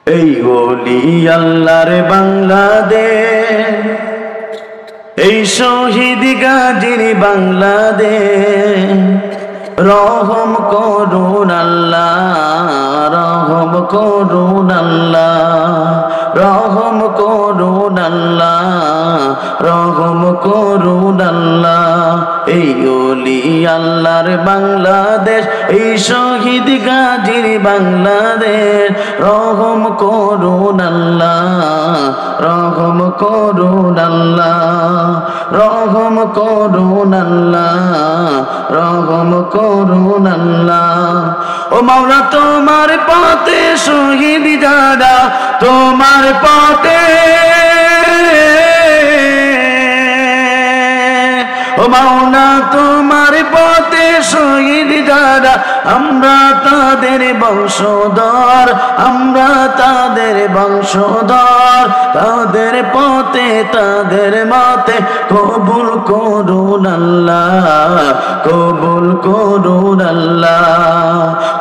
এই ওলি আল্লাহর বাংলাদেশ, এই শহীদ গাজীর বাংলাদেশ। রহম করুন আল্লাহ, রহম করুন আল্লাহ, রহম করুন আল্লাহ, রহম করুন আল্লাহ। এই ওলি আল্লাহর বাংলাদেশ, এই শহীদ গাজীর বাংলাদেশ। রহম করুন আল্লাহ, রহম করুন আল্লাহ, রহম করুন আল্লাহ, রহম করুন আল্লাহ। ও মাওলা তোমার পথে শহীদ যারা, তোমার পথে, ও মাওলা তোমার পথে শহীদ যারা, আমরা তাদের বংশধর, আমরা তাদের বংশধর। তাদের পথে তাদের মতে কবুল করুন আল্লাহ, কবুল করুন আল্লাহ,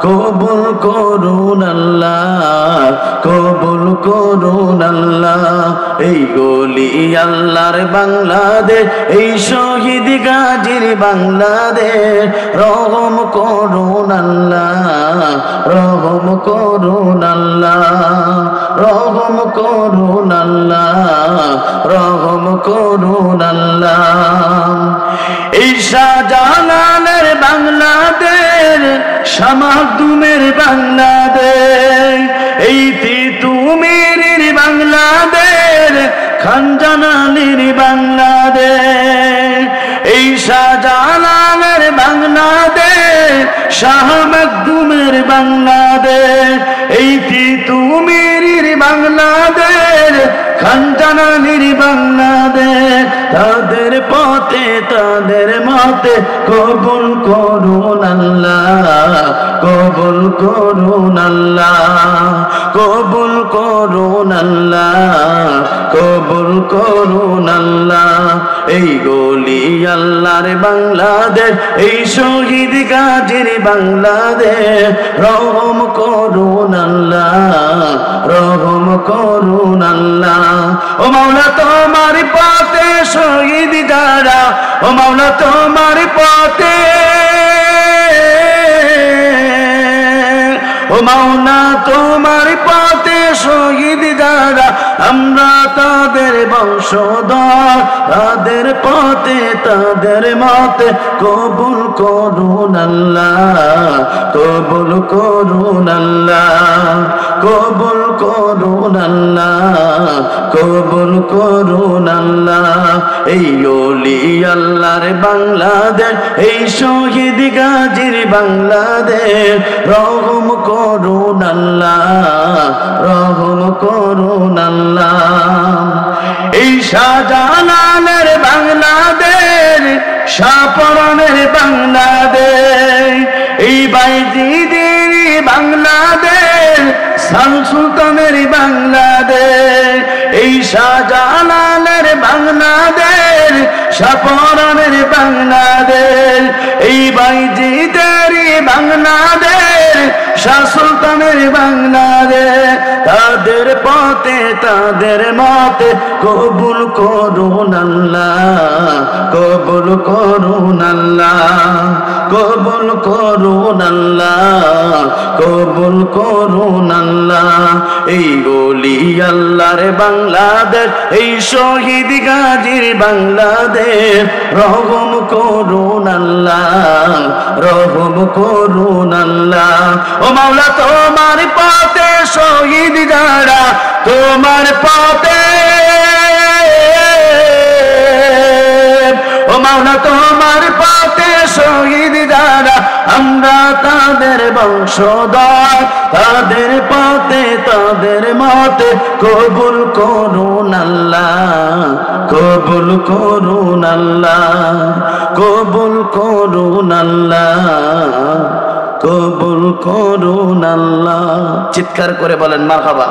কবুল করুন আল্লাহ, কবুল করুন আল্লাহ। এই ওলি আল্লাহর বাংলাদেশ, এই শহীদ গাজীর বাংলাদেশ। রহম করুন আল্লাহ, রহম করুন আল্লাহ, রহম করুন আল্লাহ, রহম করুন আল্লাহ। এই শাহজালালের বাংলাদেশ, শাহ মাখদুমের বাংলাদেশ, এই তিতুমীরের বাংলাদেশ, খান জালালের বাংলাদেশ। এই শাহজালালের বাংলাদেশ, শাহ মাখদুমের বাংলাদেশ, এই তিতুমীরের বাংলাদেশ, খান জালালের বাংলাদেশ। তাদের পথে তাদের মতে কবুল করুন আল্লাহ, কবুল করুন আল্লাহ, কবুল করুন আল্লাহ, কবুল করুন আল্লাহ। এই ওলি আল্লাহর বাংলাদেশ, এই শহীদ গাজীর বাংলাদেশ। রহম করুন আল্লাহ, রহম করুন আল্লাহ। ও মাওলা তোমার পথে শহীদ যারা, ও মাওলা তোমার পথে, ও মাওলা তোমার পথে শহীদ যারা, আমরা তাদের বংশধর। তাদের পথে তাদের মতে কবুল করুন আল্লাহ, কবুল করুন আল্লাহ, কবুল করুন আল্লাহ, কবুল করুন আল্লাহ। এই ওলি আল্লাহর বাংলাদেশ, এই শহীদ গাজীর বাংলাদেশ। রহম করুন আল্লাহ, রহম করুন আল্লাহ। এই শাহজালালের বাংলাদেশ, শাহপরানের বাংলাদেশ, এই বাইজিদের বাংলাদেশ, শাহ সুলতানের বাংলাদেশ। এই শাহজালালের বাংলাদেশ, শাহপরানের বাংলাদেশ, এই বাইজিদের বাংলাদেশ, শাহ সুলতানের বাংলাদেশ। তাদের পথে তাদের মতে কবুল করুন আল্লাহ, কবুল করুন আল্লাহ, কবুল করুন আল্লাহ, কবুল করুন আল্লাহ। এই ওলি আল্লাহর বাংলাদেশ, এই শহীদ গাজীর বাংলাদেশ। রহম করুন আল্লাহ, রহম করুন আল্লাহ। ও মাওলা তোমার পথে শহীদ যারা, তোমার পথে, ও মাওলা তোমার পথে শহীদ যারা, আমরা তাদের বংশধর। তাদের পথে তাদের মতে কবুল করুন আল্লাহ, কবুল করুন আল্লাহ, কবুল করুন আল্লাহ, কবুল করুন আল্লাহ। চিৎকার করে বলেন মারহাবা।